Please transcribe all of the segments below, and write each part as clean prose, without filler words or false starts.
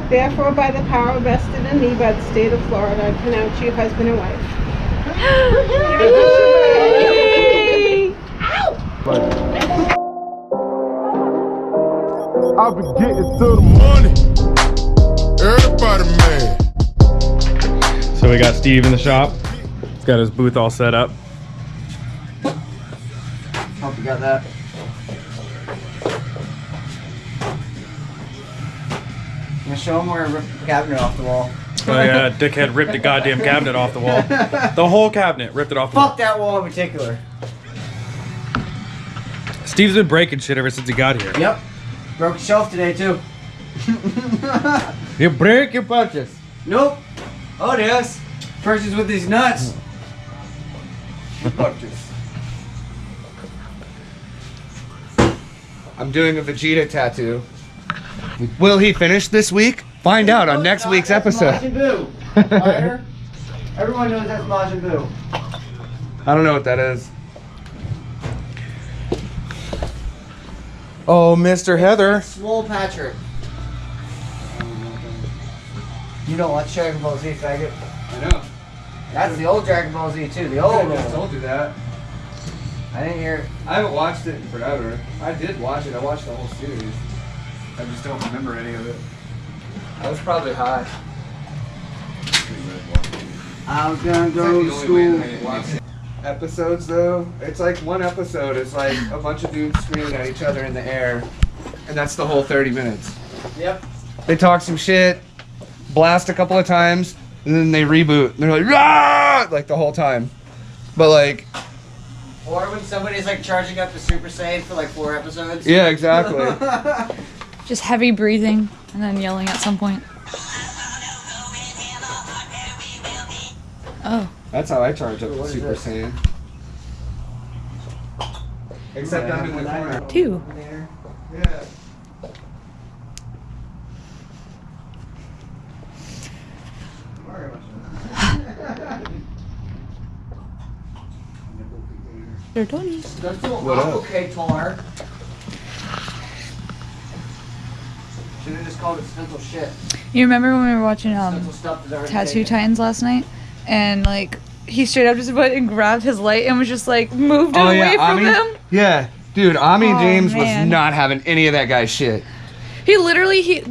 Therefore, by the power vested in me by the state of Florida, I pronounce you husband and wife. I'll be getting to the money. Everybody mad. So we got Steve in the shop. He's got his booth all set up. Hope you got that. I'm gonna show him where I ripped the cabinet off the wall. Oh yeah, dickhead ripped the goddamn cabinet off the wall. The whole cabinet, ripped it off the wall. Fuck that wall in particular. Steve's been breaking shit ever since he got here. Yep. Broke a shelf today too. You break your purchase. Nope. Oh yes. Purchase with these nuts. Purchase. I'm doing a Vegeta tattoo. Will he finish this week? Find out on next week's episode. Majin Buu. Everyone knows that's Majin Buu. I don't know what that is. Oh, Mr. Heather. Swole Patrick. You don't watch Dragon Ball Z, faggot. I know. That's the old Dragon Ball Z too. The old I one. told you that. I didn't hear. I haven't watched it in forever. I did watch it. I watched the whole series. I just don't remember any of it. I was probably high. I was gonna go to school. Episodes though, it's like one episode. It's like a bunch of dudes screaming at each other in the air, and that's the whole 30 minutes. Yep. They talk some shit, blast a couple of times, and then they reboot. They're like, "Rah!" like the whole time. But like, Or when somebody's like charging up to Super Saiyan for like 4 episodes. yeah, exactly. Just heavy breathing and then yelling at some point. Oh. That's how I charge up to Super Saiyan. Except I'm in the corner. 2. Yeah. They're Tony. What up? Okay, Tar. Should have just called it stencil shit. You remember when we were watching Stencil stuff is already Tattoo taken. Titans last night? And like he straight up just went and grabbed his light and was just like moved it away from him. Yeah, dude, Ami Oh, James was man. not having any of that guy's shit. He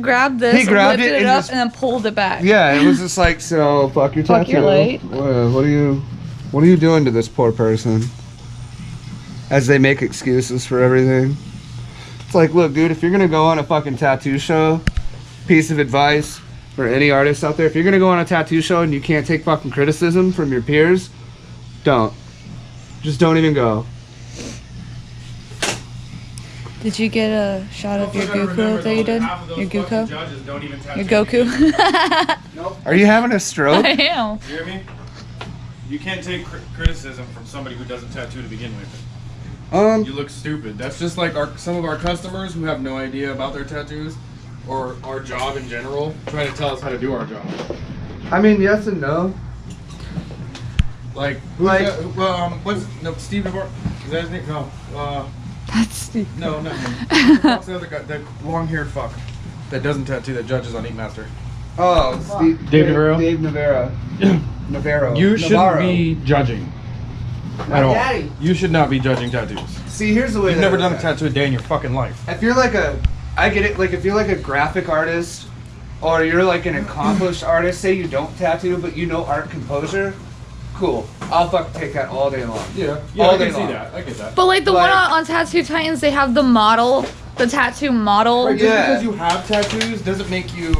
grabbed this, He grabbed lifted it it and up, just- and then pulled it back. Yeah, it was just like, so fuck your Fuck tattoo. your light. What are you doing to this poor person? As they make excuses for everything. It's like, look, dude, if you're gonna go on a fucking tattoo show, piece of advice for any artist out there, if you're gonna go on a tattoo show and you can't take fucking criticism from your peers, don't. Just don't even go. Did you get a shot of your Goku that you did? Your Goku? Your Goku? Are you having a stroke? I am. You hear me? You can't take criticism from somebody who doesn't tattoo to begin with. You look stupid. That's just like some of our customers who have no idea about their tattoos or our job in general, trying to tell us how to do our job. I mean, yes and no. Like, what's Steve Navarro? Is that his name? No. That's Steve. No, not him. What's the other guy? That long-haired fuck that doesn't tattoo, that judges on Ink Master. Oh, Dave Navarro? Dave Navarro. Navarro. You shouldn't Navarro. be judging at all. Daddy. You should not be judging tattoos. See, here's the way. You've that never is. done a tattoo a day in your fucking life. If you're like I get it. Like if you're like a graphic artist, or you're like an accomplished artist. Say you don't tattoo, but you know art composure. Cool. I'll fucking take that all day long. Yeah, All I day can see long. that. I get that. But like the Like- one on Tattoo Titans, they have the model, the tattoo model. Just Yeah. because you have tattoos doesn't make you.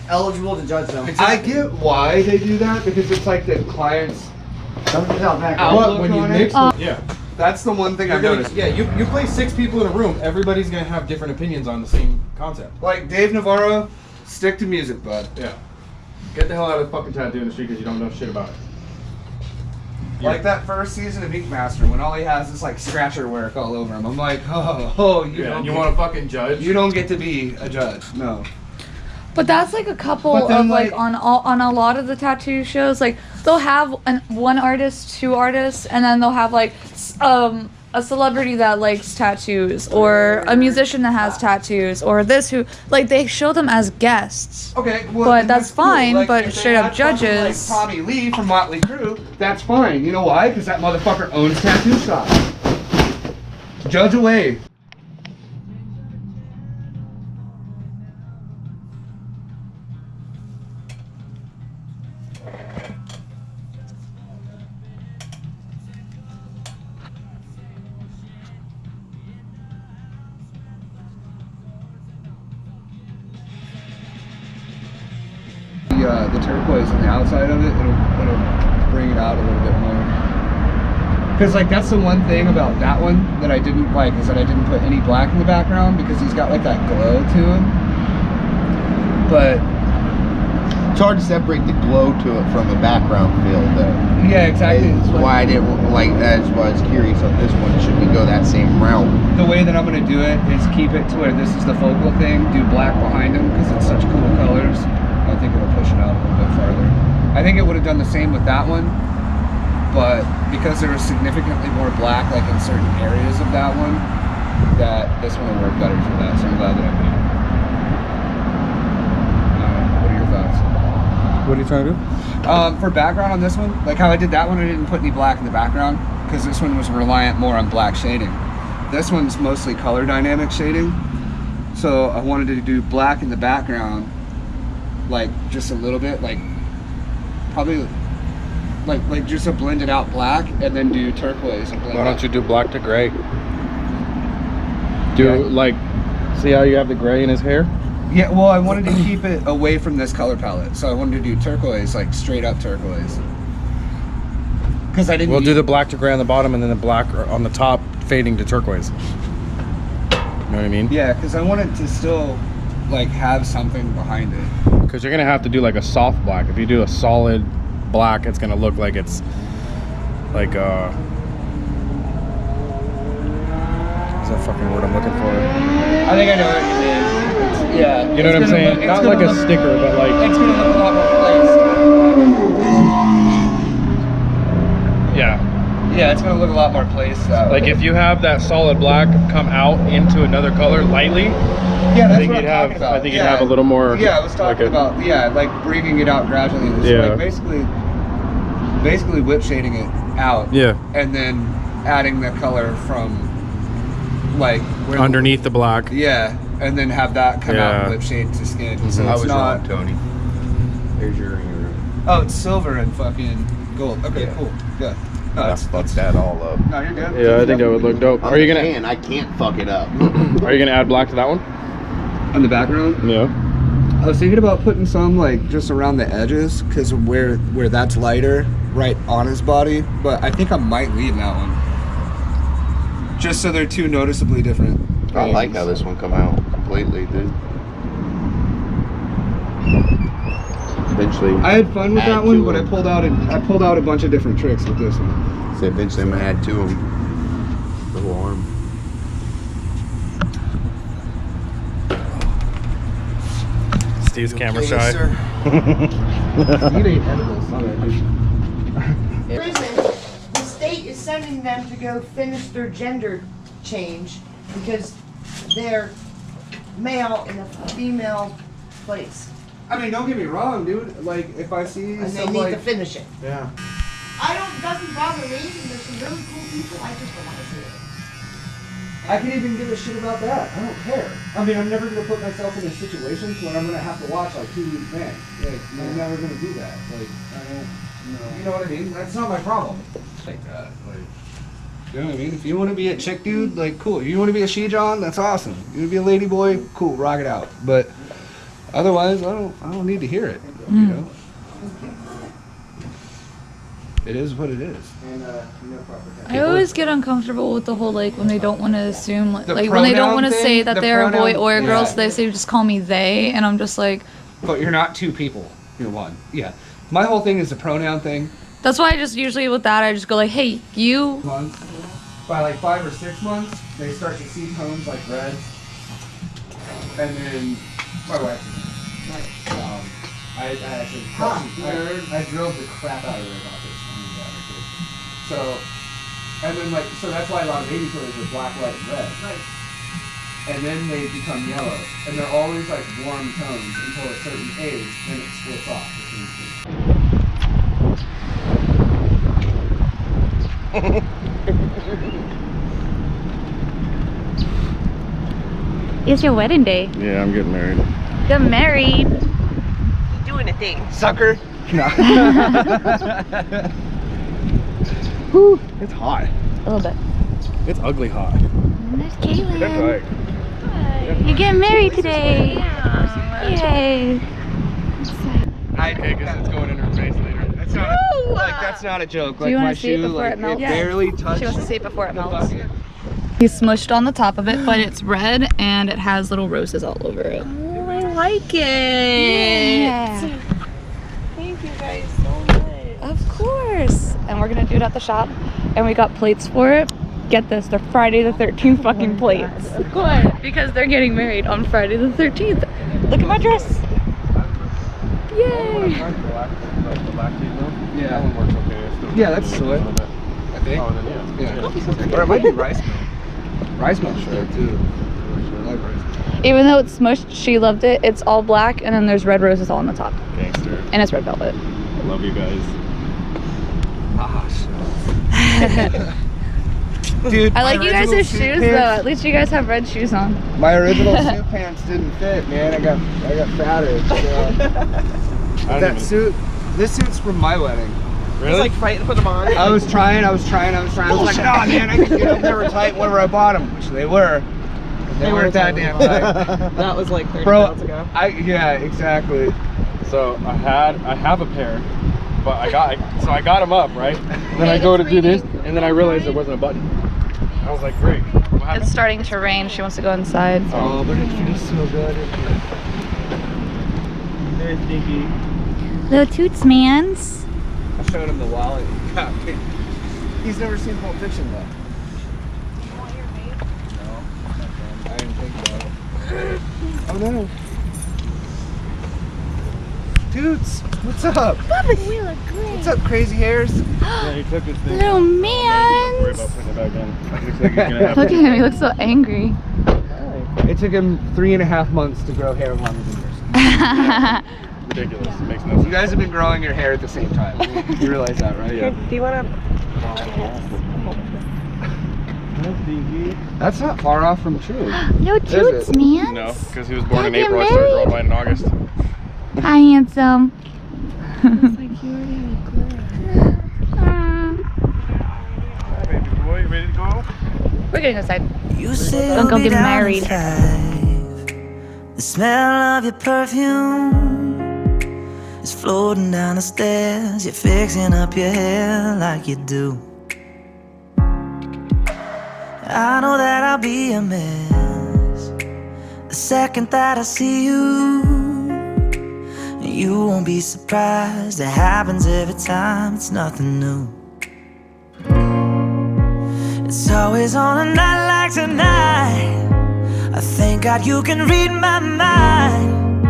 Eligible to judge them. I get why they do that because it's like the clients. Don't get out back. Outlook When you on mix, it. yeah, That's the one thing I've noticed. yeah. You play 6 people in a room. Everybody's gonna have different opinions on the same concept. Like Dave Navarro, stick to music, bud. Yeah. Get the hell out of the fucking tattoo industry because you don't know shit about it. Like that first season of Ink Master when all he has is like scratcher work all over him. I'm like, oh, you Yeah, don't. and you get- want to fucking judge? You don't get to be a judge. No. But that's like a couple But then, of like like- on a lot of the tattoo shows, like they'll have one artist, 2 artists, and then they'll have like a a celebrity that likes tattoos, or a musician that has tattoos, or this who like they show them as guests. Okay, well, But then that's fine, cool. Like, but if they straight up had someone judges. Like Tommy Lee from Motley Crue, that's fine. You know why? Because that motherfucker owns tattoo shops. Judge away. The turquoise on the outside of it, it'll bring it out a little bit more. Because like that's the one thing about that one that I didn't like, is that I didn't put any black in the background, because he's got like that glow to him. But it's hard to separate the glow to it from the background feel, though. yeah, exactly. That's why I didn't like. That's why I was curious on this one. Should we go that same route? The way that I'm gonna do it is keep it to where this is the focal thing. Do black behind him because it's such cool colors. I think it'll push it out a little bit farther. I think it would have done the same with that one, but because there was significantly more black, like in certain areas of that one, that this one will work better for that. So I'm glad that I did it. What are your thoughts? What are you trying to do? For background on this one, like how I did that one, I didn't put any black in the background because this one was reliant more on black shading. This one's mostly color dynamic shading, so I wanted to do black in the background, like just a little bit, like probably like just a blended out black, and then do turquoise and blend. Why don't out. you do black to gray? Like, see how you have the gray in his hair? Yeah, well, I wanted to keep it away from this color palette, so I wanted to do turquoise, like straight up turquoise. Because I didn't. We'll do the black to gray on the bottom, and then the black on the top fading to turquoise. You know what I mean? Yeah, because I wanted to still like have something behind it. Because you're gonna have to do like a soft black. If you do a solid black, it's gonna look like it's like what's that fucking word I'm looking for? I think I know what you mean. Yeah. You know what I'm saying? Not like a sticker, but like It's gonna look a lot more placed. yeah. Yeah, it's gonna look a lot more placed. Like if you have that solid black come out into another color lightly, yeah, that's think what I'm you'd have- talking about. I think you'd have a little more, Yeah, I was talking like a- about like bringing it out gradually. Just Yeah. like basically whip shading it out. Yeah. And then adding the color from like where underneath the black. Yeah, and then have that come out Yeah. and whip shade to skin. So I it's was not. wrong, Tony. There's your ring. Oh, it's silver and fucking gold. Okay, Yeah. cool. Yeah. No, I fucked that all up. No, you're good. Yeah, I think that would look dope. I'm Are you the gonna fan. I can't fuck it up. Are you gonna add black to that one? On the background? Yeah. I was thinking about putting some like just around the edges, because where that's lighter, right on his body. But I think I might leave that one, just so they're two noticeably different. I like how this one come out completely, dude. Eventually, I had fun with add that one, to but I them. pulled out a bunch of different tricks with this one. So eventually I'm gonna add to them the whole arm. Steve's camera shy. You ain't edibles, my bad, dude. Prison, the state is sending them to go finish their gender change because they're male in a female place. I mean, don't get me wrong, dude. Like, if I see And they some need like, to finish it. yeah. It doesn't bother me, and there's some really cool people, I just don't want to see it. I can even give a shit about that. I don't care. I mean, I'm never gonna put myself in a situation where I'm gonna have to watch like 2 weeks back. Like, I'm never gonna do that. Like, I don't. You know what I mean? That's not my problem. Like that. Like, you know what I mean? If you want to be a chick dude, like, cool. You want to be a she-john? That's awesome. You want to be a lady boy? Cool. Rock it out. But otherwise, I don't need to hear it. You know. It is what it is. I always get uncomfortable with the whole like when they don't want to assume like The when they don't pronoun want to thing? say that The they're a boy pronoun- or a girl, yeah. so they say just call me they, and I'm just like But you're not two people. You're one. Yeah. My whole thing is the pronoun thing. that's why I just usually with that I just go like hey you. Months. By like 5 or 6 months, they start to see tones like red. And then my wife. I actually I drove the crap out of her about this when we got her kid. So And then like, so that's why a lot of baby toys are black, white, and red. Right. And then they become yellow. And they're always like warm tones until a certain age, then it splits off. It's your wedding day. Yeah, I'm getting married. Get married. Doing a thing. Sucker. No. Whew, it's hot. A little bit. It's ugly hot. There's Katlyn. That's You're getting married today. Yay. Okay, because it's going in her face later. That's not like that's not a joke. Like you wanna my see it shoe, before like it melts? Yeah. barely touched. She wants to see it before it the melts. bucket. He's smushed on the top of it, but it's red and it has little roses all over it. Oh, I like it. Yeah. Thank you guys so much. Of course. And we're gonna do it at the shop. And we got plates for it. Get this, they're Friday the 13th fucking plates. Of course. Because they're getting married on Friday the 13th. Look at my dress. Yay. Yeah, that one works okay. It's still Yeah, that's soy. I think. Oh, then yeah. Or it might be rice milk. Rice milk's good too. I like rice milk. Even though it's smushed, she loved it. It's all black and then there's red roses all on the top. Gangster. And it's red velvet. Love you guys. Dude, I like my you guys' original shoes suit though. pants- At least you guys have red shoes on. My original suit pants didn't fit, man. I got fatter. So. This suit's from my wedding. Really? Like fighting to put them on. I was trying. I was like, oh man, I can get them. They were tight whenever I bought them, which they were. They weren't that damn tight. That was like 30 Bro, pounds ago. yeah, exactly. So I have a pair, but I got them up, right? And then I go to do this, and then I realized there wasn't a button. I was like, great. What happened? It's starting to rain. She wants to go inside. Oh, but it feels so good. Very stinky. Little toots mans. I showed him the wallet. He's never seen Pulp Fiction though. No, I didn't think about it. Oh no. Dudes, what's up? We look great. What's up, crazy hairs? Yeah, he took his thing. Little Don't worry mans. about putting it back in. Looks like he's gonna have Look at him. He looks so angry. It took him 3.5 months to grow hair longer than yours. ridiculous. It makes no You sense. guys have been growing your hair at the same time. You realize that, right? Yeah. Do you want to? That's not far off from true. No Is toots it? mans. No, because he was born in Get April. I started married. growing mine in August. Hi, handsome. Hi, baby boy. You ready to go? We're getting inside. You said Don't go I'll be get down married. at 5. The smell of your perfume is floating down the stairs. You're fixing up your hair like you do. I know that I'll be a mess the second that I see you. You won't be surprised. It happens every time. It's nothing new. It's always on a night like tonight. I thank God you can read my mind.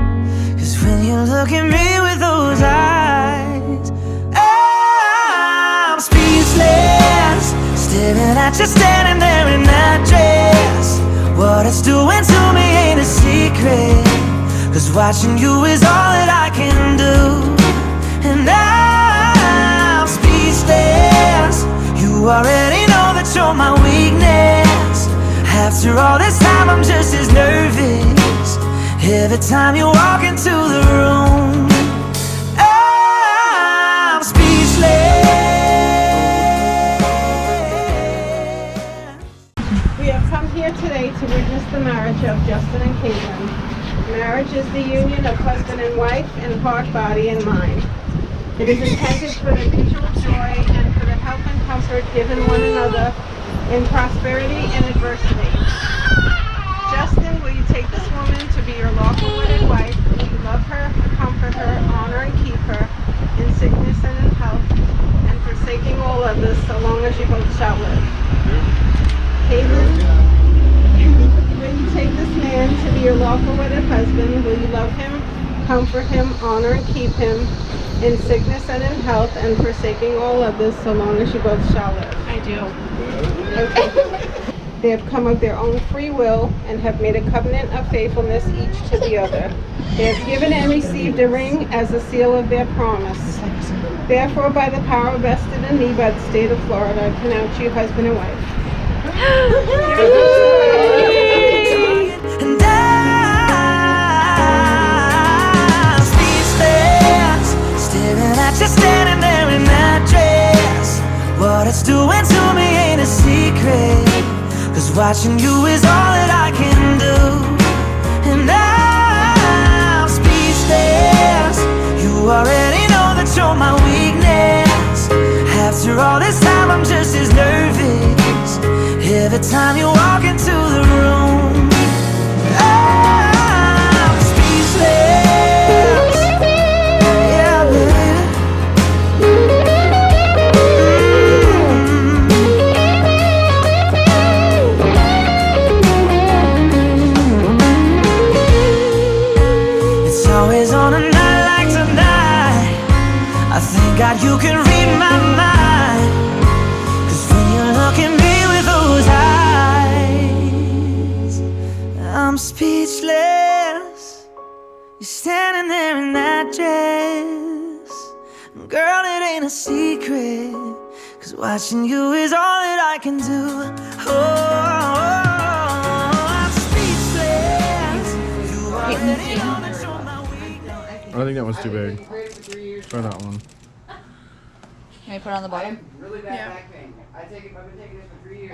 'Cause when you look at me with those eyes, I'm speechless, staring at you standing there in that dress. What it's doing to me ain't a secret, 'cause watching you is all that I can do. And I'm speechless. You already know that you're my weakness. After all this time I'm just as nervous every time you walk into the room. I'm speechless. We have come here today to witness the marriage of Justin and Katlyn. Marriage is the union of husband and wife in heart, body, and mind. It is intended for the mutual joy and for the help and comfort given one another in prosperity and adversity. Justin, will you take this woman to be your lawful wedded wife? Will you love her, comfort her, honor and keep her in sickness and in health, and forsaking all others so long as you both shall live? Katlyn, will you take this man to be your lawful wedded husband? Will you love him, comfort him, honor and keep him in sickness and in health, and forsaking all others, so long as you both shall live? I do. Okay. They have come of their own free will and have made a covenant of faithfulness each to the other. They have given and received a ring as a seal of their promise. Therefore, by the power vested in me by the state of Florida, I pronounce you husband and wife. And I'm speechless, staring at you standing there in that dress. What it's doing to me ain't a secret, 'cause watching you is all that I can do. And I'm speechless, you already know that you're my weakness. After all this time I'm just as nervous every time you walk into the room. I'm speechless, yeah, baby. It's always on a night like tonight, I thank God you can read my mind, 'cause when you look at me with those eyes, I'm speechless. You're standing there in that dress. Girl, it ain't a secret, 'cause watching you is all that I can do. Oh, I'm speechless. You already know that you're my weakness. I think that one's too big. Try that one. Can I put it on the bottom? Really bad back pain. I've been taking this for 3 years.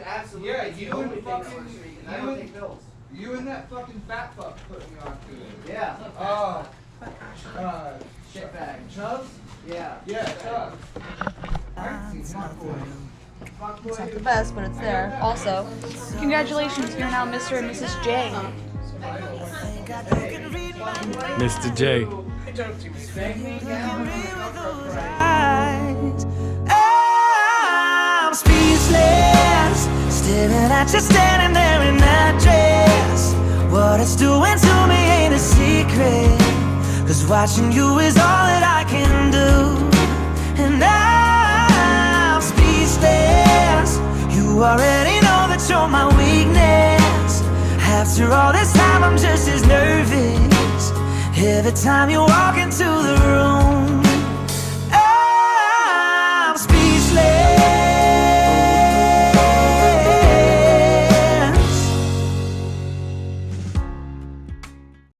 absolutely. I don't take pills. You and that fucking fat fuck put me on to it. Yeah. Oh. Shit bag. Chubbs? Yeah. Yeah, Chubbs. It's not the best, but it's there. Also, congratulations, you're now Mr. and Mrs. J. Mr. J. I'm speechless, staring at you standing there in that dress. What it's doing to me ain't a secret, 'cause watching you is all that I can do. And I'm speechless, you already know that you're my weakness. After all this time I'm just as nervous every time you walk into the room.